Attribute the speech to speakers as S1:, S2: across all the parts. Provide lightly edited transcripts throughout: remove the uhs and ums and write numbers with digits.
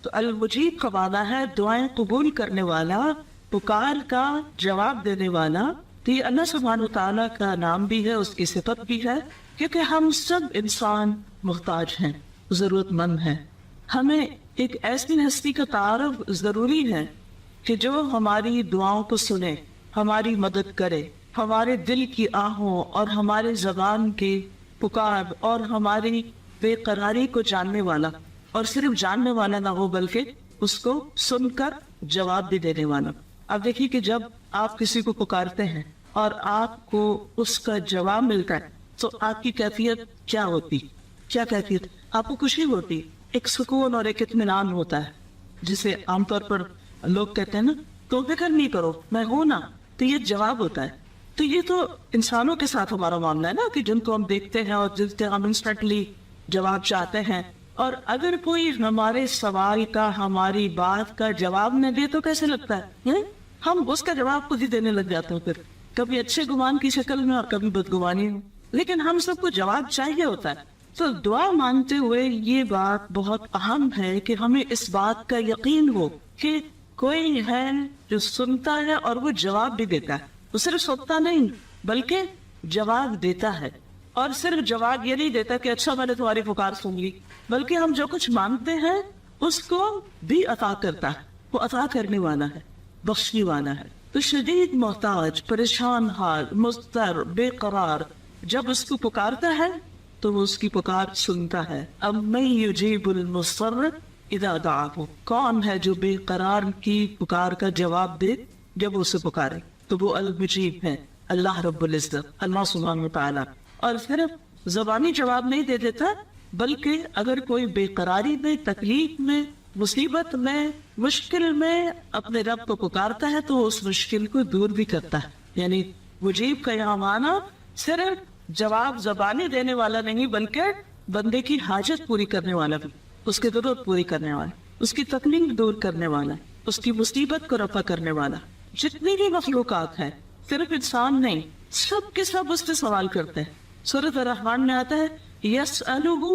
S1: تو المجیب کا معنی ہے دعائیں قبول کرنے والا، پکار کا جواب دینے والا. تو یہ اللہ سبحانہ وتعالیٰ کا نام بھی ہے، اس کی صفت بھی ہے، کیونکہ ہم سب انسان محتاج ہیں، ضرورت مند ہیں. ہمیں ایک ایسی ہستی کا تعارف ضروری ہے کہ جو ہماری دعاؤں کو سنے، ہماری مدد کرے، ہمارے دل کی آہوں اور ہمارے زبان کی پکار اور ہماری بے قراری کو جاننے والا، اور صرف جاننے والا نہ ہو بلکہ اس کو سن کر جواب بھی دینے والا. اب دیکھیے کہ جب آپ کسی کو پکارتے ہیں اور آپ کو اس کا جواب ملتا ہے تو آپ کی کیفیت کیا ہوتی؟ کیا کیفیت؟ آپ کو خوشی ہوتی، ایک سکون اور ایک اطمینان ہوتا ہے، جسے عام طور پر لوگ کہتے ہیں نا تو فکر نہیں کرو میں ہوں نا، تو یہ جواب ہوتا ہے. تو یہ تو انسانوں کے ساتھ ہمارا معاملہ ہے نا، کہ جن کو ہم دیکھتے ہیں اور جن سے ہم انسٹنٹلی جواب چاہتے ہیں. اور اگر کوئی ہمارے سوال کا، ہماری بات کا جواب نہ دے تو کیسے لگتا ہے؟ ہم اس کا جواب خود ہی دینے لگ جاتے ہیں، پھر کبھی اچھے گمان کی شکل میں اور کبھی بدگمانی میں. لیکن ہم سب کو جواب چاہیے ہوتا ہے. تو دعا مانتے ہوئے یہ بات بہت اہم ہے کہ ہمیں اس بات کا یقین ہو کہ کوئی ہے جو سنتا ہے اور وہ جواب بھی دیتا ہے. وہ صرف سنتا نہیں بلکہ جواب دیتا ہے. اور صرف جواب یہ نہیں دیتا کہ اچھا میں نے تمہاری پکار سن لی، بلکہ ہم جو کچھ مانگتے ہیں اس کو بھی عطا کرتا ہے. وہ عطا کرنے والا ہے، بخشنے والا ہے. تو شدید محتاج، پریشان حال، مضطر، بے قرار جب اس کو پکارتا ہے تو وہ اس کی پکار سنتا ہے. امن یجیب المضطر اذا دعاہ، کون ہے جو بے قرار کی پکار کا جواب دے جب اسے پکارے؟ تو وہ المجیب ہے، اللہ رب العزت، اللہ سبحانہ وتعالی. اور صرف زبانی جواب نہیں دے دیتا، بلکہ اگر کوئی بے قراری میں، تکلیف میں، مصیبت میں، مشکل میں اپنے رب کو پکارتا ہے تو اس مشکل کو دور بھی کرتا ہے. یعنی مجیب کا یہاں معنی صرف جواب زبانی دینے والا نہیں بلکہ بندے کی حاجت پوری کرنے والا بھی، اس کی ضرورت پوری کرنے والا، اس کی تکلیف دور کرنے والا، اس کی مصیبت کو رفع کرنے والا. جتنی بھی مخلوقات ہیں، صرف انسان نہیں، سب کے سب اس سے سوال کرتے ہیں. سورۃ الرحمن میں آتا ہے یسألہ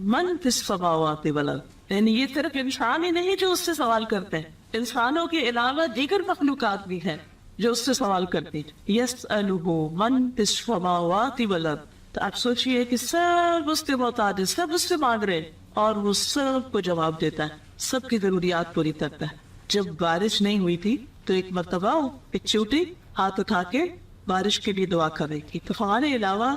S1: من فی السماوات والارض، یعنی یہ صرف انسان ہی نہیں جو اس سے سوال کرتے ہیں، انسانوں کے علاوہ دیگر مخلوقات بھی ہیں جو اس سے سوال کرتی ہیں. یسألہ من فی السماوات والارض. تو آپ سوچئے کہ سب اس کے محتاج ہیں، سب اس سے مانگ رہے ہیں اور وہ سب کو جواب دیتا ہے، سب کی ضروریات پوری کرتا ہے. جب بارش نہیں ہوئی تھی تو ایک مرتبہ ایک چیوٹی ہاتھ اٹھا کے بارش کے لیے دعا کر رہی تھی. تو ہمارے علاوہ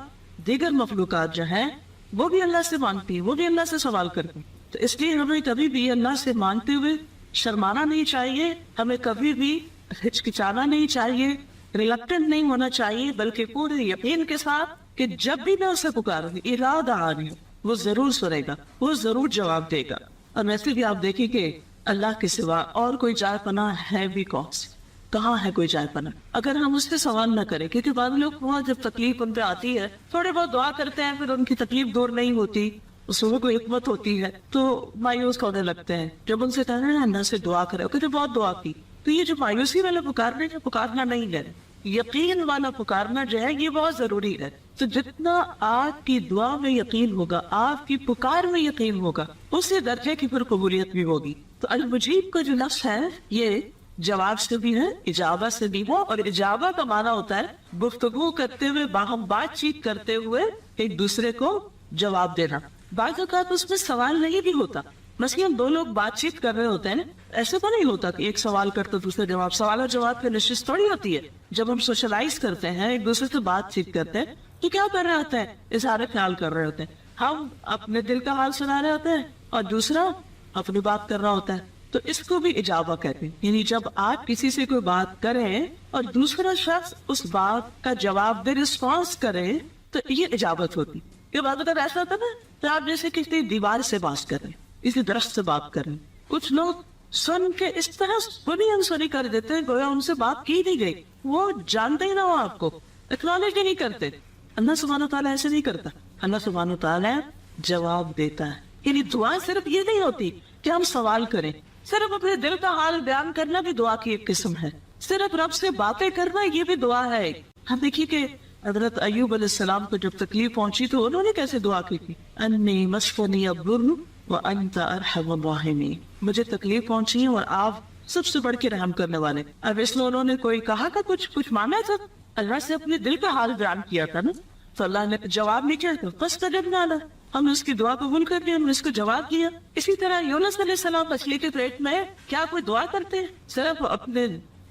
S1: دیگر مخلوقات جو ہیں وہ بھی اللہ سے مانگتی ہیں، وہ بھی اللہ سے سوال کرتی ہیں. تو اس لیے ہمیں کبھی بھی اللہ سے مانگتے ہوئے شرمانا نہیں چاہیے، ہمیں کبھی بھی ہچکچانا نہیں چاہیے، ریلکٹنٹ نہیں ہونا چاہیے، بلکہ پورے یقین کے ساتھ کہ جب بھی میں اسے پکاروں گی، ارادہ آ رہی ہوں، وہ ضرور سنے گا، وہ ضرور جواب دے گا. اور ویسے بھی آپ دیکھیں کہ اللہ کے سوا اور کوئی جائے پناہ ہے بھی کون سی؟ کہاں ہے کوئی جائے پناہ اگر ہم اس سے سوال نہ کریں؟ کیونکہ بعض لوگ وہاں جب تکلیف ان پہ آتی ہے تھوڑے بہت دعا کرتے ہیں، پھر ان کی تکلیف دور نہیں ہوتی، اس میں کوئی حکمت ہوتی ہے تو مایوس ہونے لگتے ہیں. جب ان سے کہنا ہے اللہ سے دعا کرے، کہ بہت دعا کی، تو یہ جو مایوسی والا پکارنا نہیں ہے، یقین والا پکارنا جو ہے یہ بہت ضروری ہے. تو جتنا آپ کی دعا میں یقین ہوگا، آپ کی پکار میں یقین ہوگا، اسی درجے کی پھر قبولیت بھی ہوگی. تو المجیب کا جو لفظ ہے یہ جواب سے بھی ہے، اجابہ سے بھی ہے. اور اجابہ کا معنی ہوتا ہے گفتگو کرتے ہوئے، باہم بات چیت کرتے ہوئے ایک دوسرے کو جواب دینا. بعض اوقات اس میں سوال نہیں بھی ہوتا، مثلاً دو لوگ بات چیت کر رہے ہوتے ہیں، ایسے تو نہیں ہوتا کہ ایک سوال کرتے دوسرے جواب. سوال اور جواب کی نشست تھوڑی ہوتی ہے. جب ہم سوشلائز کرتے ہیں، ایک دوسرے سے بات چیت کرتے ہیں، تو کیا کر رہے ہوتے ہیں؟ اظہار خیال کر رہے ہوتے ہیں. ہم اپنے دل کا حال سنا رہے ہوتے ہیں اور دوسرا اپنی بات کر رہا ہوتا ہے. تو اس کو بھی اجابہ کہتے ہیں. یعنی جب آپ کسی سے کوئی بات کریں اور دوسرا شخص اس بات کا جواب دے، رسپانس کرے، تو یہ اجابت ہوتی. یہ بات اگر ایسا ہوتا نا تو آپ جیسے کسی دیوار سے بات کر رہے ہیں، اسی درخت سے بات کر رہے ہیں. کچھ لوگ سن کے اس طرح بڑی انسوری کر دیتے ہیں گویا ان سے بات کی نہیں گئی، وہ جانتے ہی نہ ہو، آپ کو اکنالج ہی نہیں کرتے. اللہ سبحانہ تعالیٰ ایسے نہیں کرتا. اللہ سبحانہ تعالیٰ جواب دیتا ہے. یعنی دعا صرف یہ نہیں ہوتی کہ ہم سوال کریں، صرف اپنے دل کا حال بیان کرنا بھی دعا کی ایک قسم ہے. صرف رب سے باتیں کرنا یہ بھی دعا ہے. ہم دیکھیے کہ حضرت ایوب علیہ السلام کو جب تکلیف پہنچی تو انہوں نے کیسے دعا کی تھی؟ انی مسنی الضر وأنت أرحم الراحمين. مجھے تکلیف پہنچی ہے اور آپ سب سے بڑھ کے رحم کرنے والے. اب اس میں انہوں نے کوئی کہا کہ کچھ مانا تھا, اللہ سے اپنے دل کا حال بیان کیا تھا نا, تو اللہ نے جواب نہیں کیا, فاستجبنا له, ہم نے اس کی دعا قبول کر لی, ہم نے اس کو جواب دیا. اسی طرح یونس علیہ السلام مچھلی کے پیٹ میں کیا کوئی دعا کرتے ہیں؟ صرف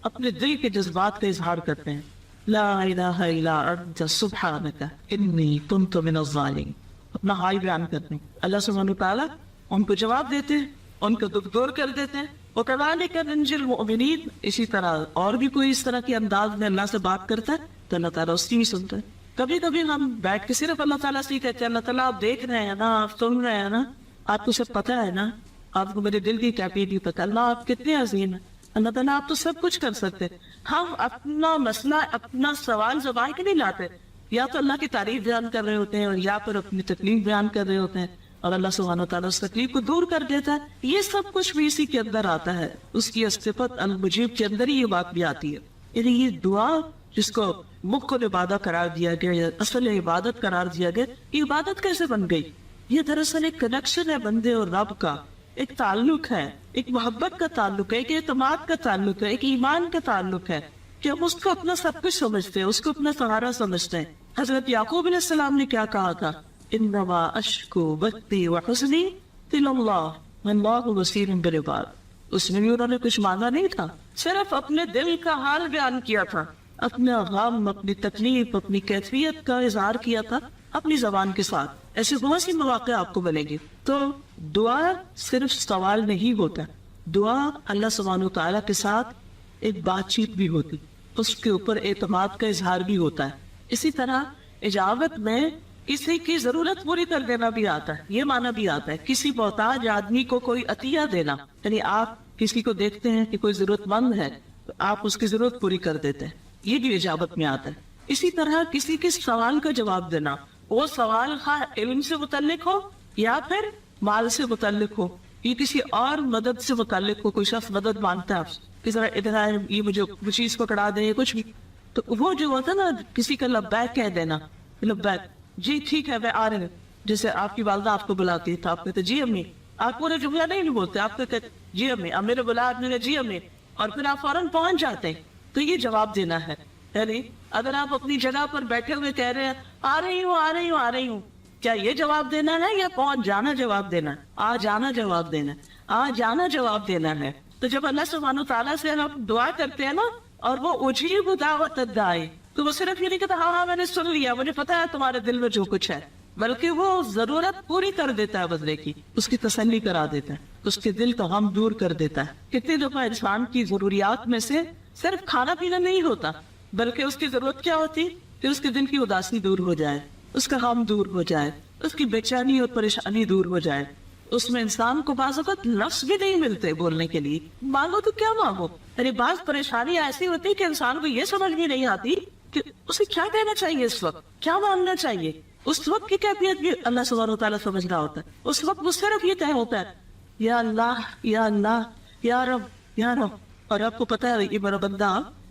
S1: اپنے دل کے جذبات کا اظہار کرتے ہیں. لا الہ الا انت سبحانک انی کنت من الظالمین, اپنا حال بیان کرتے ہیں. اللہ سبحانہ وتعالیٰ ان کو جواب دیتے ہیں, ان کو دکھ دور کر دیتے ہیں. وَكَذَلِكَ نَنْجِي الْمُؤْمِنِينَ, اسی طرح اور بھی کوئی اس طرح کے انداز میں اللہ سے بات کرتا ہے تو اللہ تعالیٰ اس کی بھی سنتا ہے. کبھی کبھی ہم بیٹھ کے صرف اللہ تعالیٰ سے ہی کہتے ہیں, اللہ تعالیٰ آپ دیکھ رہے ہیں نا, آپ سن رہے ہیں نا, آپ کو سب پتہ ہے نا, آپ کو میرے دل کی کیفیت پتہ, اللہ آپ کتنے عظیم ہیں, اللہ تعالیٰ آپ تو سب کچھ کر سکتے. ہم اپنا مسئلہ, اپنا سوال زبان کے نہیں لاتے, یا تو اللہ کی تعریف بیان کر رہے ہوتے ہیں اور یا پھر اپنی تکلیف بیان کر رہے ہوتے ہیں, اور اللہ سبحانہ وتعالیٰ اس تکلیف کو دور کر دیتا ہے. یہ سب کچھ بھی اسی کے اندر آتا ہے, اس کی صفت المجیب کے اندر ہی یہ بات بھی آتی ہے. یعنی یہ دعا جس کو مکمل عبادت قرار دیا گیا یا اصل عبادت قرار دیا گیا, یہ عبادت کیسے بن گئی؟ یہ دراصل ایک کنیکشن ہے بندے اور رب کا, ایک تعلق ہے, ایک محبت کا تعلق ہے, ایک اعتماد کا تعلق ہے, ایک ایمان کا تعلق ہے کہ ہم اس کو اپنا سب کچھ سمجھتے ہیں, اس کو اپنا سہارا سمجھتے ہیں. حضرت یعقوب علیہ السلام نے کیا کہا تھا؟ انما اشکو بثی وحزنی الی اللہ واللہ بصیر بالعباد. اس میں بھی انہوں نے کچھ مانگا نہیں تھا, صرف اپنے دل کا حال بیان کیا تھا, اپنا غم, اپنی تکلیف, اپنی کیفیت کا اظہار کیا تھا اپنی زبان کے ساتھ. ایسے بہت سی مواقع آپ کو ملیں گے. تو دعا صرف سوال نہیں ہوتا, دعا اللہ سبحانہ وتعالیٰ کے ساتھ ایک بات چیت بھی ہوتی, اس کے اوپر اعتماد کا اظہار بھی ہوتا ہے. اسی طرح اجابت میں کسی کی ضرورت پوری کر دینا بھی آتا ہے, یہ معنی بھی آتا ہے کسی محتاج آدمی کو کوئی عطیہ دینا, یعنی آپ کسی کو دیکھتے ہیں کہ کوئی ضرورت مند ہے تو آپ اس کی ضرورت پوری کر دیتے ہیں, یہ بھی اجابت میں آتا ہے. اسی طرح کسی کے سوال کا جواب دینا, وہ سوال خواہ علم سے متعلق ہو یا پھر مال سے متعلق ہو, یہ کسی اور مدد سے متعلق ہو, کوئی شخص مدد مانگتا ہے کس طرح ادھر آئے, یہ مجھے وہ چیز پکڑا دے, کچھ بھی, تو وہ جو ہوتا ہے نا کسی کا لبیک کہہ دینا, لبیک جی ٹھیک ہے میں آ رہے ہیں. جیسے آپ کی والدہ آپ کو بلاتی ہے تو آپ کہتے جی امی, آپ پورے جملہ نہیں بولتے, آپ کہتے جی امی, اب میرے بلا آپ نے جی امی, اور پھر آپ فوراً پہنچ جاتے ہیں. تو یہ جواب دینا ہے. یعنی اگر آپ اپنی جگہ پر بیٹھے ہوئے کہہ رہے ہیں آ رہی ہوں آ رہی ہوں آ رہی ہوں, کیا یہ جواب دینا ہے یا پہنچ جانا جواب دینا ہے؟ آ جانا جواب دینا ہے, آ جانا جواب دینا ہے. تو جب اللہ سبحانہ تعالیٰ سے ہم دعا کرتے ہیں نا, اور وہ اجیب دعوت الداعی, تو وہ صرف یہ نہیں کہتا ہاں میں نے سن لیا, مجھے پتا ہے تمہارے دل میں جو کچھ ہے, بلکہ وہ ضرورت پوری کر دیتا ہے بندے کی, اس کی تسلی کرا دیتا ہے, اس کے دل کا غم دور کر دیتا ہے. کتنی دفعہ انسان کی ضروریات میں سے صرف کھانا پینا نہیں ہوتا, بلکہ اس کی ضرورت کیا ہوتی کہ اس کے دل کی اداسی دور ہو جائے, اس کا غم دور ہو جائے, اس کی بے چینی اور پریشانی دور ہو جائے. اس میں انسان کو بعض اوقات لفظ بھی نہیں ملتے بولنے کے لیے, مانگو تو کیا مانگو. یعنی بعض پریشانی ایسی ہوتی کہ انسان کو یہ سمجھ بھی نہیں آتی کہ اسے کیا کہنا چاہیے, اس وقت کیا مانگنا چاہیے. اس وقت کی کیفیت بھی اللہ سبحانہ وتعالیٰ سمجھ رہا ہوتا ہے. اس وقت وہ صرف یہ طے ہوتا ہے یا اللہ یا اللہ یا رب یا رب, اور آپ کو پتا ہے یہ میرا بندہ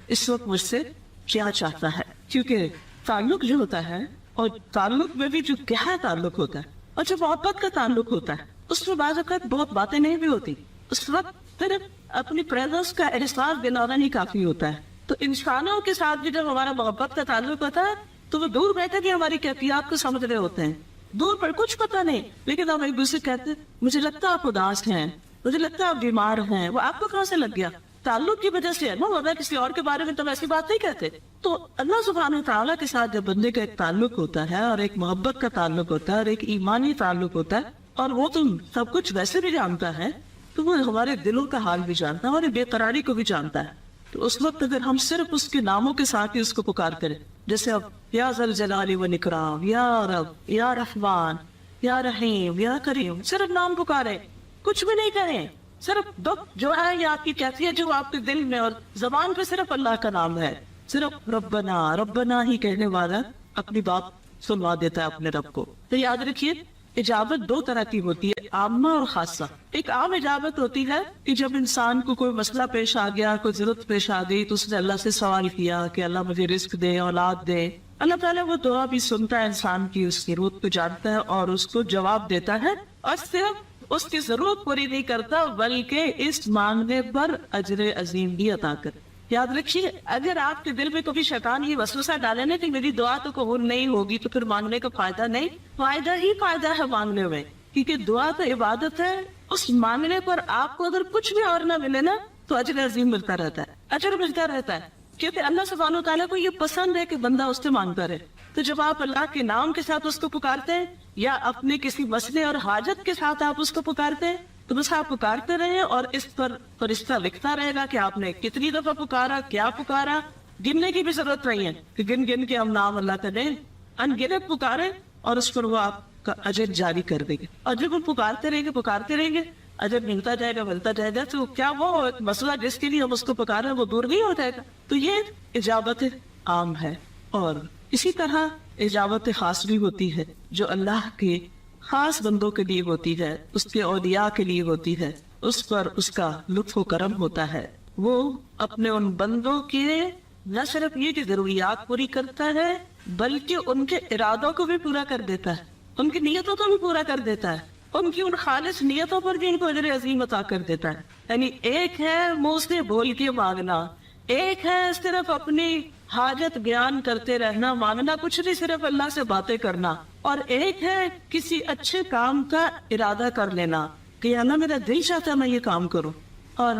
S1: اس وقت مجھ سے کیا چاہتا ہے. کیونکہ تعلق جو ہوتا ہے, اور تعلق میں بھی جو گہرا تعلق ہوتا ہے اور جو محبت کا تعلق ہوتا ہے, اس میں بعض اوقات بہت باتیں نہیں بھی ہوتی. اس وقت پھر اپنی پریزنس کا احساس دلانا نہیں کافی ہوتا ہے. تو انسانوں کے ساتھ بھی جب ہمارا محبت کا تعلق ہوتا ہے تو وہ دور بیٹھے بھی ہماری کیفیات کو سمجھ رہے ہوتے ہیں. دور پر کچھ پتا نہیں, لیکن ہم ایک دوسرے کہتے ہیں مجھے لگتا ہے آپ اداس ہیں, مجھے لگتا ہے آپ بیمار ہیں. وہ آپ کو کہاں سے لگ گیا؟ تعلق کی وجہ سے ہے نا, ورنہ کسی اور کے بارے میں تو ایسی بات نہیں کہتے. تو اللہ سبحانہ وتعالیٰ کے ساتھ جب بندے کا ایک تعلق ہوتا ہے, اور ایک محبت کا تعلق ہوتا ہے, اور ایک ایمانی تعلق ہوتا ہے, اور وہ تو سب کچھ ویسے بھی جانتا ہے, تو وہ ہمارے دلوں کا حال بھی جانتا ہے, ہماری بے قراری کو بھی جانتا ہے. تو اس وقت اگر ہم صرف اس کے ناموں کے ساتھ ہی اس کو پکار کریں, جیسے اب یا ذل جلال و اکرام, یا رب, یا رحمان, یا رحیم, یا کریم, صرف نام پکارے, کچھ بھی نہیں کریں, صرف دکھ جو ہے یا آپ کی کیفیت جو آپ کے دل میں اور زبان پہ صرف اللہ کا نام ہے, صرف ربنا ربنا ہی کہنے والا اپنی بات سنوا دیتا ہے اپنے رب کو. تو یاد رکھیے اجابت دو طرح کی ہوتی ہے, عامہ اور خاصہ. ایک عام اجابت ہوتی ہے کہ جب انسان کو کوئی مسئلہ پیش آ گیا, کوئی ضرورت پیش آ گئی, تو اس نے اللہ سے سوال کیا کہ اللہ مجھے رزق دے, اولاد دے. اللہ تعالیٰ وہ دعا بھی سنتا ہے انسان کی, اس کی ضرورت کو جانتا ہے اور اس کو جواب دیتا ہے, اور صرف اس کی ضرورت پوری نہیں کرتا بلکہ اس مانگنے پر اجر عظیم بھی عطا کرے. یاد رکھیے اگر آپ کے دل میں کبھی شیطان یہ وسوسہ ڈالے نا کہ میری دعا تو قبول نہیں ہوگی تو پھر مانگنے کا فائدہ نہیں. فائدہ ہی فائدہ ہے مانگنے میں, کیونکہ دعا تو عبادت ہے. اس مانگنے پر آپ کو اگر کچھ بھی اور نہ ملے نا تو اجر عظیم ملتا رہتا ہے, اجر ملتا رہتا ہے, کیونکہ اللہ سبحانہ و تعالیٰ کو یہ پسند ہے کہ بندہ اس سے مانگتا رہے. تو جب آپ اللہ کے نام کے ساتھ اس کو پکارتے ہیں یا اپنے کسی مسئلے اور حاجت کے ساتھ آپ اس کو پکارتے ہیں تو بس آپ پکارتے رہے اور اس پر فرشتہ لکھتا رہے گا کہ آپ نے کتنی دفعہ پکارا, کیا پکارا. گننے کی بھی ضرورت نہیں ہے کہ گن گن کے ہم نام اللہ کا دیں, ان گنت پکارے اور اس پر وہ آپ کا اجر جاری کر دیں گے. اور جب ہم پکارتے رہیں گے اجر ملتا جائے گا تو کیا وہ مسئلہ جس کے لیے ہم اس کو پکار رہے ہیں وہ دور نہیں ہو جائے گا. تو یہ اجابت عام ہے. اور اسی طرح اجابت خاص بھی ہوتی ہے جو اللہ کے خاص بندوں کے لیے ہوتی ہے, اس کے اولیاء کے لیے ہوتی ہے. اس پر اس کا لطف و کرم ہوتا ہے. وہ اپنے ان بندوں کے نہ صرف یہ کہ ضروریات پوری کرتا ہے بلکہ ان کے ارادوں کو بھی پورا کر دیتا ہے, ان کی نیتوں کو بھی پورا کر دیتا ہے, ان کی ان خالص نیتوں پر بھی ان کو اجر عظیم عطا کر دیتا ہے. یعنی ایک ہے منہ سے بول کے مانگنا, ایک ہے صرف اپنی حاجت بیان کرتے رہنا, مانگنا کچھ نہیں, صرف اللہ سے باتیں کرنا, اور ایک ہے کسی اچھے کام کا ارادہ کر لینا کہ اللہ میرا دل چاہتا ہے میں یہ کام کروں, اور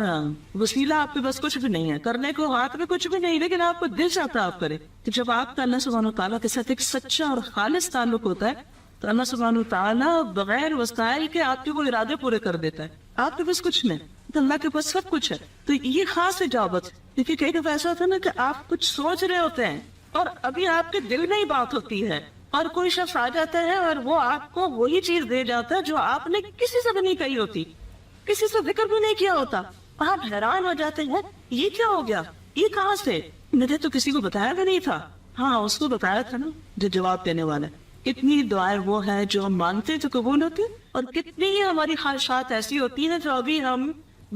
S1: وسیلہ آپ کے بس کچھ بھی نہیں ہے, کرنے کو ہاتھ میں کچھ بھی نہیں, لیکن آپ کو دل چاہتا ہے آپ کرے. تو جب آپ کا اللہ سبحانہ و تعالیٰ کے ساتھ ایک سچا اور خالص تعلق ہوتا ہے تو اللہ سبحانہ و تعالیٰ بغیر وسائل کے آپ کے وہ ارادے پورے کر دیتا ہے. آپ کے پاس کچھ نہیں, تو اللہ کے پاس سب کچھ ہے. تو یہ خاص اجابت ہے, کیونکہ کئی دفعہ ایسا ہوتا ہے نا کہ آپ کچھ سوچ رہے ہوتے ہیں اور ابھی آپ کے دل میں ہی بات ہوتی ہے اور کوئی شخص آ جاتا ہے اور وہ آپ کو وہی چیز دے جاتا ہے جو آپ نے کسی سے بھی نہیں کہی ہوتی, کسی سے ذکر بھی نہیں کیا ہوتا. آپ حیران ہو جاتے ہیں یہ کیا ہو گیا, یہ کہاں سے, مجھے تو کسی کو بتایا بھی نہیں تھا. ہاں اس کو بتایا تھا نا جو جواب دینے والا. کتنی دعائیں وہ ہیں جو ہم مانتے تو قبول ہوتی, اور کتنی ہی ہماری خواہشات ایسی ہوتی ہیں جو ابھی ہم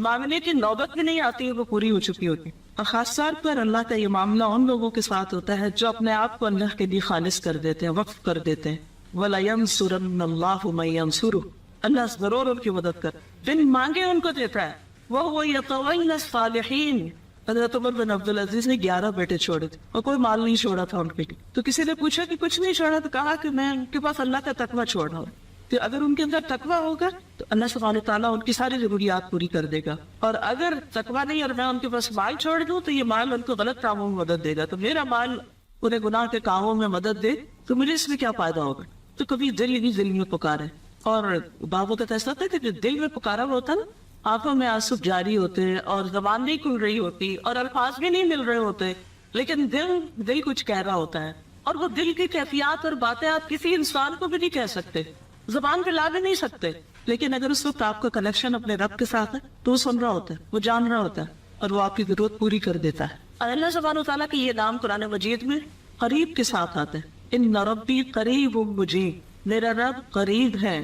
S1: مانگنے کی نوبت میں نہیں آتی, وہ پوری ہو چکی ہوتی. اور خاص طور پر اللہ کا یہ معاملہ ان لوگوں کے ساتھ ہوتا ہے جو اپنے آپ کو اللہ کے لیے خالص کر دیتے ہیں, وقف کر دیتے ہیں. وَلَيَنْصُرَنَّ اللَّهُ مَن يَنْصُرُهُ, اللہ ضرور ان کی مدد کر, بن مانگے ان کو دیتا ہے. وَهُوَ يَتَوَلَّى الصَّالِحِينَ, حضرت عمر بن عبدالعزیز نے 11 بیٹے چھوڑے تھے اور کوئی مال نہیں چھوڑا تھا ان پہ. تو کسی نے پوچھا کہ کچھ نہیں چھوڑا, تو کہا کہ میں ان کے پاس اللہ کا تقویٰ چھوڑ رہا ہوں. کہ اگر ان کے اندر تقویٰ ہوگا تو اللہ سبحانہ تعالیٰ ان کی ساری ضروریات پوری کر دے گا, اور اگر تقویٰ نہیں اور میں ان کے پاس مال چھوڑ دوں تو یہ مال ان کو غلط کاموں میں مدد دے گا. تو میرا مال انہیں گناہ کے کاموں میں مدد دے تو مجھے اس میں کیا فائدہ ہوگا. تو کبھی دل ہی دل میں پکارے, اور بابوں کا ایسا ہوتا ہے کہ جو دل میں پکارا ہوا ہوتا ہے نا, آنکھوں میں آنسو جاری ہوتے ہیں اور زبان نہیں کھل رہی ہوتی اور الفاظ بھی نہیں مل رہے ہوتے, لیکن دل کچھ کہہ رہا ہوتا ہے, اور وہ دل کی کیفیات اور باتیں آپ کسی انسان کو بھی نہیں کہہ سکتے, زبان پہ لا بھی نہیں سکتے. لیکن اگر اس وقت آپ کا کنیکشن اپنے رب کے ساتھ ہے تو وہ سن رہا ہوتا ہے, وہ جان رہا ہوتا ہے, اور وہ آپ کی ضرورت پوری کر دیتا ہے. اور اللہ سبحانہ وتعالیٰ کے یہ نام قرآن مجید میں قریب کے ساتھ آتے ہیں. ان ربی قریب مجیب, میرا رب قریب ہے,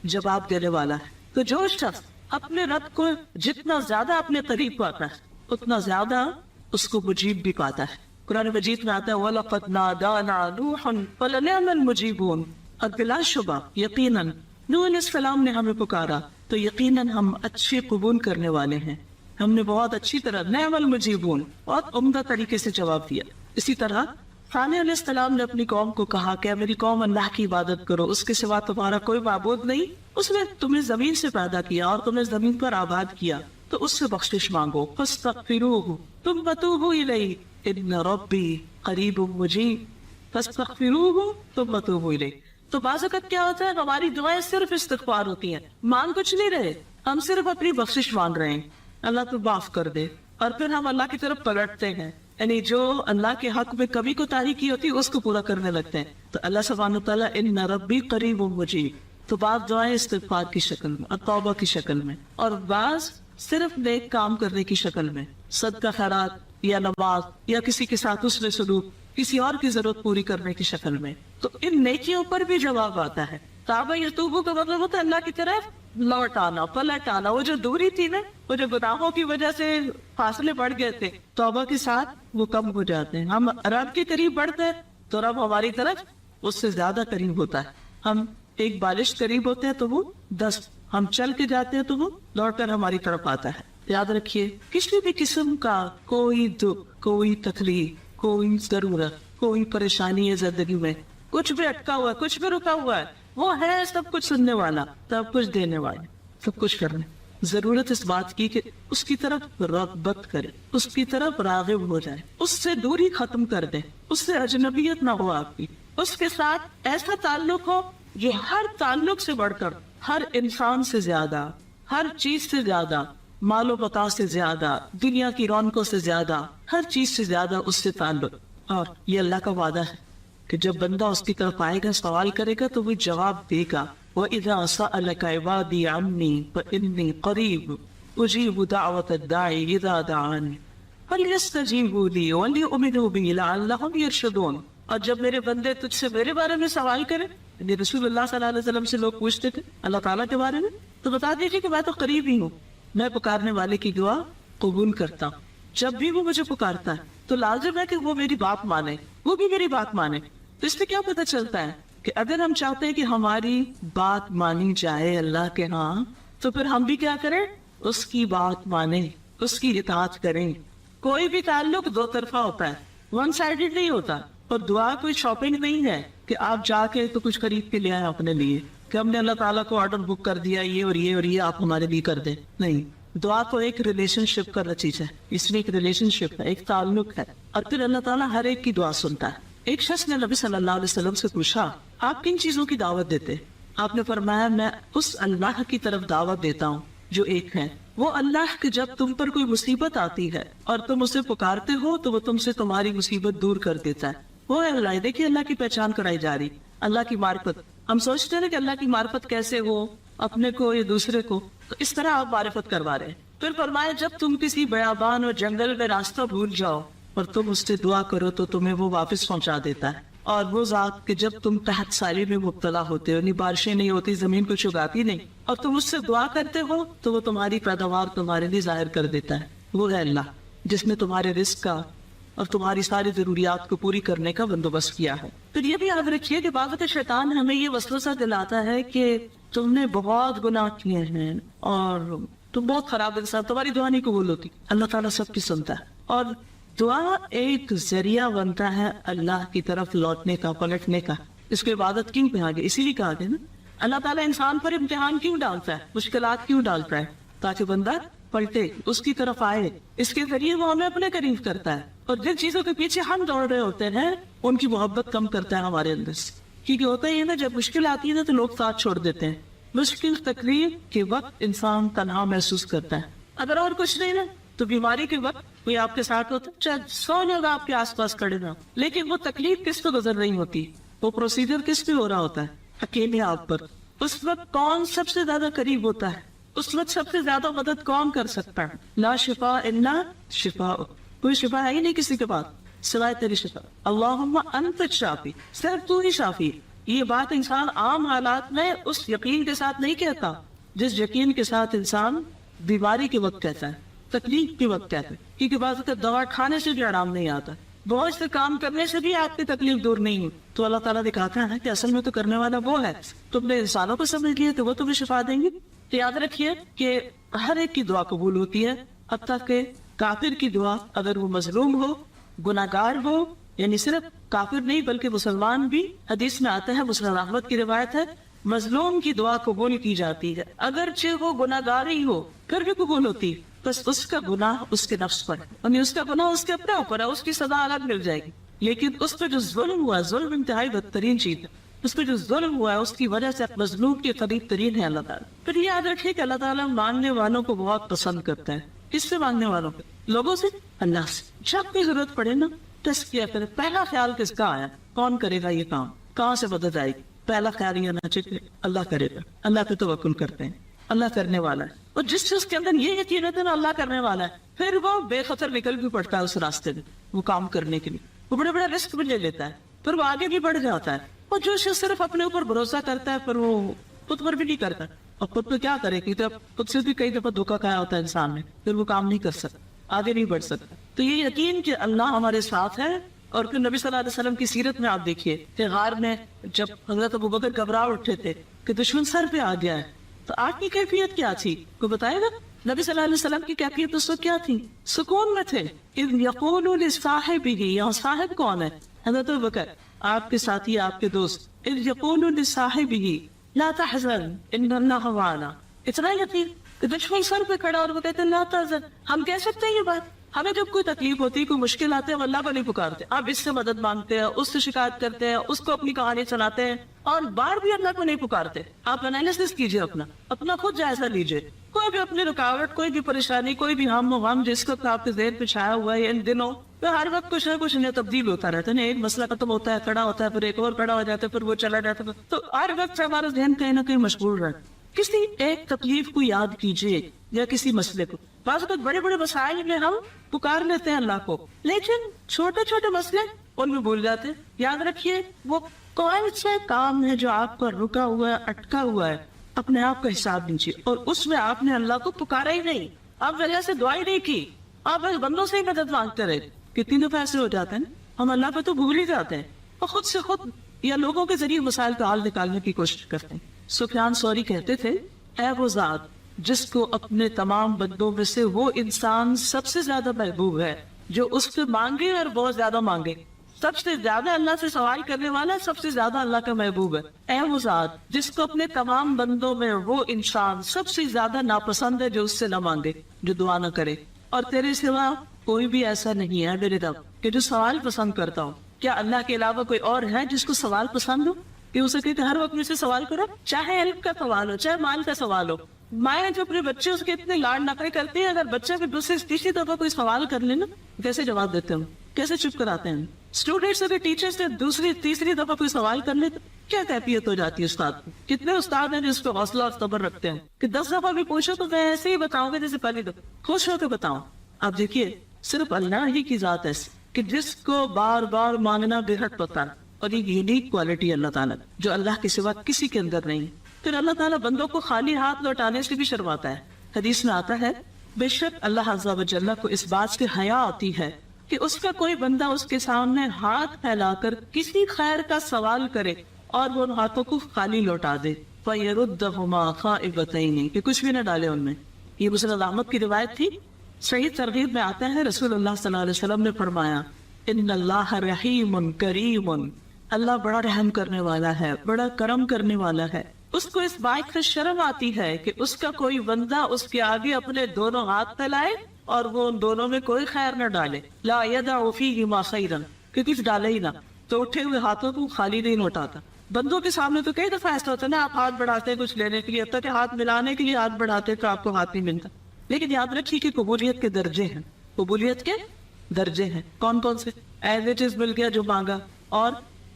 S1: جواب دینے والا ہے. تو جو شخص اپنے رب کو جتنا زیادہ اپنے قریب پاتا ہے اتنا زیادہ اس کو مجیب بھی پاتا ہے. قرآن مجید میں آتا ہے وَلَقَدْ نَادَانَا نُوحٌ فَلَنِعْمَ الْمُجِيبُونَ, اور بلا شبہ یقیناً نوح علیہ السلام نے ہمیں پکارا تو یقیناً ہم اچھے قبول کرنے والے ہیں. ہم نے بہت اچھی طرح نعم المجیبون, بہت عمدہ طریقے سے جواب دیا. اسی طرح صالح علیہ السلام نے اپنی قوم کو کہا کہ میری قوم اللہ کی عبادت کرو, اس کے سوا تمہارا کوئی معبود نہیں. اس نے تمہیں زمین سے پیدا کیا اور تمہیں زمین پر آباد کیا, تو اس سے بخشش مانگو. فاستغفروہ ثم توبوا الیہ ان ربی قریب مجیب, فاستغفروہ ثم توبوا الیہ. تو بعض اوقات کیا ہوتا ہے, ہماری دعائیں صرف استغفار ہوتی ہیں, مانگ کچھ نہیں رہے, ہم صرف اپنی بخشش مانگ رہے ہیں, اللہ تو معاف کر دے, اور پھر ہم اللہ کی طرف پلٹتے ہیں, یعنی جو اللہ کے حق میں کبھی کوتاہی کی ہوتی ہے اس کو پورا کرنے لگتے ہیں. تو اللہ سبحانہ وتعالیٰ ان ربی قریب مجیب, تو بعض دعائیں استغفار کی شکل میں اور توبہ کی شکل میں, اور بعض صرف نیک کام کرنے کی شکل میں, صدقہ خیرات یا نماز یا کسی کے ساتھ حسن سلوک, کسی اور کی ضرورت پوری کرنے کی شکل میں. تو ان نیکیوں پر بھی جواب آتا ہے. توبہ یتوبو کا مطلب ہوتا ہے اللہ کی طرف لوٹ آنا, پلٹ آنا. وہ جو دوری تھی نا, وہ جو گناہوں کی وجہ سے فاصلے بڑھ گئے تھے, توبہ کے ساتھ وہ کم ہو جاتے ہیں. ہم رب کے قریب بڑھتے ہیں تو رب ہماری طرف اس سے زیادہ قریب ہوتا ہے. ہم ایک بالش قریب ہوتے ہیں تو وہ 10 ہم چل کے جاتے ہیں تو وہ لوٹ کر ہماری طرف آتا ہے. یاد رکھیے کسی بھی قسم کا کوئی دکھ، کوئی تکلیف، کوئی ضرورت، کوئی پریشانی ہے زندگی میں، کچھ بھی اٹکا ہوا ہے، کچھ بھی رکا ہوا ہے، وہ ہے سب کچھ سننے والا، سب کچھ دینے والا، سب کچھ کرنے. ضرورت اس بات کی کہ اس کی طرف رغبت کرے، اس کی طرف راغب ہو جائے، اس سے دوری ختم کر دے، اس سے اجنبیت نہ ہو آپ کی، اس کے ساتھ ایسا تعلق ہو جو ہر تعلق سے بڑھ کر، ہر انسان سے زیادہ، ہر چیز سے زیادہ، مال و بقا سے زیادہ، دنیا کی رونقوں سے زیادہ، ہر چیز سے زیادہ اس سے تعلق. اور یہ اللہ کا وعدہ ہے کہ جب بندہ اس کی طرف آئے گا، سوال کرے گا تو وہ جواب دے گا. وَإِذَا سَأَلَكَ عِبَادِي عَنِّي فَإِنِّي قَرِيبٌ أُجِيبُ دَعْوَةَ الدَّاعِ إِذَا دَعَانِ فَلْيَسْتَجِيبُوا لِي وَلْيُؤْمِنُوا بِي لَعَلَّهُمْ يَرْشُدُونَ. اور جب میرے بندے تجھ سے میرے بارے میں سوال کریں، یعنی رسول اللہ صلی اللہ علیہ وسلم سے لوگ پوچھتے تھے اللہ تعالیٰ کے بارے میں، تو بتا دیجیے کہ میں تو قریب ہی ہوں، میں پکارنے والے کی دعا قبول کرتا ہوں. جب بھی وہ مجھے پکارتا ہے تو لازم ہے کہ وہ میری بات مانے، وہ بھی میری بات مانے. تو اس سے کیا پتہ چلتا ہے کہ اگر ہم چاہتے ہیں کہ ہماری بات مانی جائے اللہ کے ہاں، تو پھر ہم بھی کیا کریں؟ اس کی بات مانیں، اس کی اطاعت کریں. کوئی بھی تعلق دو طرفہ ہوتا ہے، ون سائیڈڈ نہیں ہوتا. اور دعا کوئی شاپنگ نہیں ہے کہ آپ جا کے تو کچھ خرید کے لے آئے اپنے لیے، کہ ہم نے اللہ تعالیٰ کو آرڈر بک کر دیا یہ اور یہ اور یہ آپ ہمارے لیے کر دیں. نہیں، دعا تو ایک ریلیشن شپ کا نتیجہ ہے، اس میں ایک ریلیشن شپ ہے، ایک تعلق ہے، اور پھر اللہ تعالیٰ ہر ایک کی دعا سنتا ہے. ایک شخص نے نبی صلی اللہ علیہ وسلم سے پوچھا آپ کن چیزوں کی دعوت دیتے؟ آپ نے فرمایا میں اس اللہ کی طرف دعوت دیتا ہوں جو ایک ہے. وہ اللہ کہ جب تم پر کوئی مصیبت آتی ہے اور تم اسے پکارتے ہو تو وہ تم سے تمہاری مصیبت دور کر دیتا ہے. وہ ہے اللہ. دیکھیے اللہ کی پہچان کرائی جا رہی، اللہ کی معرفت. ہم سوچتے ہیں نا کہ اللہ کی معرفت کیسے ہو، اپنے کو یا دوسرے کو، تو اس طرح آپ معرفت کروا رہے ہیں. پھر فرمایا جب تم کسی بیابان اور جنگل میں راستہ بھول جاؤ اور تم اس سے دعا کرو تو تمہیں وہ واپس پہنچا دیتا ہے. اور وہ ذات کہ جب تم تحت سالی میں مبتلا ہوتے ہو، بارشیں نہیں ہوتی، زمین کو چگاتی نہیں، اور تم اس سے دعا کرتے ہو تو وہ تمہاری پیداوار تمہارے لیے ظاہر کر دیتا ہے. وہ ہے اللہ جس نے تمہارے رزق کا اور تمہاری ساری ضروریات کو پوری کرنے کا بندوبست کیا ہے. پھر یہ بھی یاد رکھیے کہ بعض شیطان ہمیں یہ وسوسہ دلاتا ہے کہ تم نے بہت گناہ کیے ہیں اور تم بہت خراب انسان، تمہاری دعا نہیں قبول ہوتی. اللہ تعالیٰ سب کی سنتا ہے، اور دعا ایک ذریعہ بنتا ہے اللہ کی طرف لوٹنے کا، پلٹنے کا. اس کو عبادت کیوں کہا گیا؟ اسی لیے کہا گیا نا اللہ تعالیٰ انسان پر امتحان کیوں ڈالتا ہے، مشکلات کیوں ڈالتا ہے؟ تاکہ بندہ پلٹے، اس کی طرف آئے. اس کے ذریعے وہ ہمیں اپنے قریب کرتا ہے، اور جن چیزوں کے پیچھے ہم دوڑ رہے ہوتے ہیں ان کی محبت کم کرتا ہے ہمارے اندر سے. کیونکہ ہوتا ہی ہے نا جب مشکل آتی ہے نا تو لوگ ساتھ چھوڑ دیتے ہیں. مشکل تکلیف کے وقت انسان تنہا محسوس کرتا ہے. اگر اور کچھ نہیں نا تو بیماری کے وقت کوئی آپ کے ساتھ ہوتا ہے، چاہے 100 لوگ آپ کے آس پاس کھڑے نہ، لیکن وہ تکلیف کس پہ گزر رہی ہوتی، وہ پروسیجر کس پہ ہو رہا ہوتا ہے؟ اکیلے آپ پر. اس وقت کون سب سے زیادہ قریب ہوتا ہے؟ اس وقت سب سے زیادہ مدد کون کر سکتا ہے؟ لا شفاء الا شفاء، کوئی شفا ہے ہی نہیں کسی کے پاس سوائے تیری شفا. اللہم انت الشافی، صرف تو ہی شافی. یہ بات انسان عام حالات میں اس یقین کے ساتھ نہیں کہتا جس یقین کے ساتھ انسان بیماری کے وقت کہتا ہے، تکلیف کے وقت کہتا ہے. کیونکہ بعض اوقات دوا کھانے سے بھی آرام نہیں آتا، بہت سے کام کرنے سے بھی آپ کی تکلیف دور نہیں ہوئی. تو اللہ تعالیٰ دکھاتا ہے کہ اصل میں تو کرنے والا وہ ہے. تم نے انسانوں کو سمجھ لیا تو وہ تمہیں شفا دیں گے. تو یاد رکھیے کہ ہر ایک کی دعا قبول ہوتی ہے، اب تک کہ کافر کی دعا اگر وہ مظلوم ہو، گناہگار ہو، یعنی صرف کافر نہیں بلکہ مسلمان بھی. حدیث میں آتا ہے، مسلم احمد کی روایت ہے، مظلوم کی دعا قبول کی جاتی ہے اگرچہ وہ گناہگار ہی ہو، پھر بھی قبول ہوتی. بس اس کا گناہ اس کے نفس پر، یعنی اس کا گناہ اس کے اپنے اوپر ہے، اس کی سزا الگ مل جائے گی. لیکن اس پہ جو ظلم ہوا، ظلم انتہائی بدترین چیز ہے. اس پہ جو ظلم ہوا ہے اس کی وجہ سے مظلوم کے قریب ترین ہے اللہ تعالیٰ. پھر یہ یاد رکھیے کہ اللہ تعالیٰ مانگنے والوں کو بہت پسند کرتا ہے. کس سے مانگنے والوں کو؟ لوگوں سے، اللہ سے. جب کوئی ضرورت پڑے نا تزکیہ کرے. پہلا خیال کس کا آیا؟ کون کرے گا یہ کام؟ کہاں سے مدد آئے گی؟ پہلا خیال یہ آنا چاہیے اللہ کرے گا. اللہ پہ توکل کرتے ہیں، اللہ کرنے والا ہے. اور جس چیز کے اندر یہ یقین ہے نا اللہ کرنے والا ہے، پھر وہ بے خطر نکل بھی پڑتا ہے اس راستے میں وہ کام کرنے کے لیے. وہ بڑے بڑے رسک بھی لے لیتا ہے، پھر وہ آگے بھی بڑھ جاتا ہے. اور جو شخص صرف اپنے اوپر بھروسہ کرتا ہے پھر وہ خود پر بھی نہیں کرتا. اور خود پہ کیا کرے کہ خود سے بھی کئی دفعہ دھوکا کھایا ہوتا ہے انسان نے، پھر وہ کام نہیں کر سکتا، آگے نہیں بڑھ سکتا. تو یہ یقین کہ اللہ ہمارے ساتھ ہے. اور پھر نبی صلی اللہ علیہ وسلم کی سیرت میں آپ دیکھیے کہ غار میں جب حضرت ابوبکر گھبرا اٹھے تھے کہ دشمن سر پہ آ گیا ہے تو آپ کی کیفیت کیا تھی؟ کوئی بتائے گا؟ نبی صلی اللہ علیہ وسلم کی کیفیت اس وقت کیا تھی؟ سکون میں تھے. اذ یقول لصاحبہ، یہاں صاحب کون ہے؟ حضرت ابوبکر، آپ کے ساتھی، آپ کے دوست. اذ یقول لصاحبہ لا تحزن ان اللہ معنا. اتنا یقین کہ دشمن سر پہ کھڑا اور وہ کہتے ہیں لا تحزن. ہم کہہ سکتے ہیں یہ بات؟ ہمیں جب کوئی تکلیف ہوتی ہے، کوئی مشکل آتے ہیں، ہم اللہ کو نہیں پکارتے. آپ اس سے مدد مانگتے ہیں، اس سے شکایت کرتے ہیں، اس کو اپنی کہانی سناتے ہیں، اور بار بھی اللہ کو نہیں پکارتے. آپ انالیسس کیجئے، اپنا خود جائزہ لیجئے. کوئی بھی اپنی رکاوٹ، کوئی بھی پریشانی، کوئی بھی ہم و غم جس کو آپ کے ذہن پہ چھایا ہوا ہے ان دنوں، تو ہر وقت کچھ نہ کچھ نیا تبدیل ہوتا رہتا ہے. ایک مسئلہ ختم ہوتا ہے، کھڑا ہوتا ہے، پھر ایک اور کھڑا ہو جاتا ہے، پھر وہ چلا جاتا ہے. تو ہر وقت ہمارا ذہن کہیں نہ کہیں مشغول رہتا ہے. کسی ایک تکلیف کو یاد کیجئے یا کسی مسئلے کو. بعض اوقات بڑے بڑے مسائل میں ہم پکار لیتے ہیں اللہ کو، لیکن چھوٹے چھوٹے مسئلے ان میں بھول جاتے ہیں. یاد رکھیے وہ کون سے کام ہے جو آپ کا رکا ہوا ہے، اٹکا ہوا ہے، اپنے آپ کا حساب لیجیے. اور اس میں آپ نے اللہ کو پکارا ہی نہیں، آپ وجہ سے دعا ہی نہیں کی، آپ بندوں سے ہی مدد مانگتے رہے. کتنی دفعہ ایسے ہو جاتے ہیں ہم اللہ کو تو بھول ہی جاتے ہیں اور خود سے خود یا لوگوں کے ذریعے مسائل کا حل نکالنے کی کوشش کرتے ہیں. سفیان ثوری کہتے تھے، اے وہ ذات جس کو اپنے تمام بندوں میں سے وہ انسان سب سے زیادہ محبوب ہے جو اس سے مانگے اور بہت زیادہ مانگے. سب سے زیادہ اللہ سے سوال کرنے والا سب سے زیادہ اللہ کا محبوب ہے. اے وہ ذات جس کو اپنے تمام بندوں میں وہ انسان سب سے زیادہ ناپسند ہے جو اس سے نہ مانگے، جو دعا نہ کرے. اور تیرے سوا کوئی بھی ایسا نہیں ہے میرے رب کہ جو سوال پسند کرتا ہوں. کیا اللہ کے علاوہ کوئی اور ہے جس کو سوال پسند ہو کہ اسے کہتے ہر وقت مجھ سے سوال کرو، چاہے علم کا سوال ہو، چاہے مال کا سوال ہو. مائیں جو اپنے بچے اس کے اتنے لاڈ نخرے کرتے ہیں، اگر بچہ بھی دوسرے تیسری دفعہ کوئی سوال کر لے نا، کیسے جواب دیتے ہیں، کیسے چپ کراتے ہیں. اسٹوڈینٹس اگر ٹیچر سے دوسری تیسری دفعہ کوئی سوال کر لے تو کیا کیفیت ہو جاتی ہے استاد کی. کتنے استاد ہیں جو اس پہ حوصلہ اور صبر رکھتے ہیں کہ 10 دفعہ بھی پوچھو تو میں ایسے ہی بتاؤں گا جیسے پہلی دفعہ، خوش ہو کے بتاؤں. آپ دیکھیے صرف اللہ ہی کی ذات ہے کہ جس کو بار بار مانگنا بے حد پتا ہے، اور ایک یونیک کوالٹی اللہ تعالیٰ جو اللہ کے سوا کسی کے اندر نہیں. پھر اللہ تعالیٰ بندوں کو خالی ہاتھ لوٹانے سے بھی شرماتا ہے. حدیث میں آتا ہے بے شک اللہ عز و جل کو اس بات سے حیا آتی ہے کہ اس کا کوئی بندہ اس کے سامنے ہاتھ پھیلا کر کسی خیر کا سوال کرے اور وہ ان ہاتھوں کو خالی لوٹا دے. فَيَرُدَّهُمَا خَائِبَتَيْنِ کہ کچھ بھی نہ ڈالے ان میں. یہ مسند احمد کی روایت تھی. صحیح ترغیب میں آتا ہے رسول اللہ صلی اللہ علیہ وسلم نے فرمایا ان اللہ رحیم کریم، اللہ بڑا رحم کرنے والا ہے، بڑا کرم کرنے والا ہے. اس کو اس بات سے شرم آتی ہے کہ اس کا کوئی بندہ اس کے آگے اپنے دونوں ہاتھ پھیلائے اور وہ ان دونوں میں کوئی خیر نہ ڈالے. لا يدع فیہما خیرا کہ کچھ ڈالے ہی نہ، تو اٹھے ہوئے ہاتھوں کو خالی نہیں لوٹاتا. بندوں کے سامنے تو کئی دفعہ ایسا ہوتا ہے نا، آپ ہاتھ بڑھاتے ہیں کچھ لینے کے لیے، حتیٰ کہ ہاتھ ملانے کے لیے ہاتھ بڑھاتے تو آپ کو ہاتھ نہیں ملتا. لیکن یاد رکھیے کہ قبولیت کے درجے ہیں، قبولیت کے درجے ہیں. کون کون سے؟ ایز اٹ از مل گیا جو مانگا، اور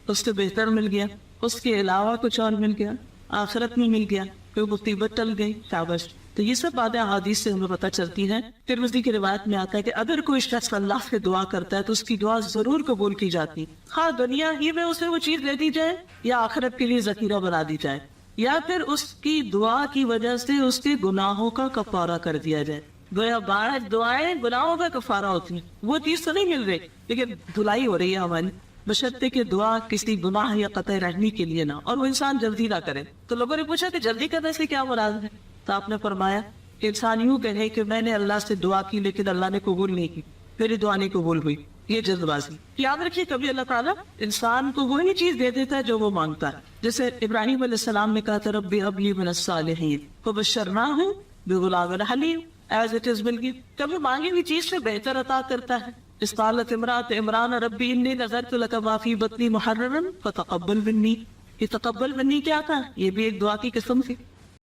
S1: اس سے بہتر مل گیا، اس کے علاوہ کچھ اور مل گیا، آخرت میں مل گیا، کوئی مصیبت ٹل گئی، شاباش. تو یہ سب باتیں احادیث سے ہمیں پتہ چلتی ہیں. ترمذی کی روایت میں آتا ہے کہ اگر کوئی شخص اللہ سے دعا کرتا ہے تو اس کی دعا ضرور قبول کی جاتی، خواہ دنیا ہی میں اسے وہ چیز دے دی جائے یا آخرت کے لیے ذخیرہ بنا دی جائے، یا پھر اس کی دعا کی وجہ سے اس کے گناہوں کا کفارہ کر دیا جائے. گویا 12 دعائیں گناہوں کا کفارہ ہوتی ہیں. وہ چیز تو نہیں مل رہی لیکن دھلائی ہو رہی ہے ہماری، بشرطے کہ دعا کسی گناہ یا قطع رحمی کے لیے نہ، اور وہ انسان جلدی نہ کرے. تو لوگوں نے پوچھا کہ جلدی کرنے سے کیا مراد ہے؟ تو آپ نے فرمایا کہ انسان یوں کہے کہ میں نے اللہ سے دعا کی لیکن اللہ نے قبول نہیں کی، میری دعا نہیں قبول ہوئی، یہ جلد بازی. یاد رکھیے کبھی اللہ تعالیٰ انسان کو وہی چیز دے دیتا ہے جو وہ مانگتا ہے. جیسے ابراہیم علیہ السلام نے کہا تھا ربی ہب لی من الصالحین فبشرناہ بغلام حلیم، ایز اٹ از مل گئی. کبھی مانگی ہوئی چیز سے بہتر عطا کرتا ہے. اس قالت امرات عمران ربی انی نذرت لک ما فی بطنی محررا فتقبل منی. یہ تقبل منی کیا تھا؟ یہ بھی ایک دعا کی قسم تھی.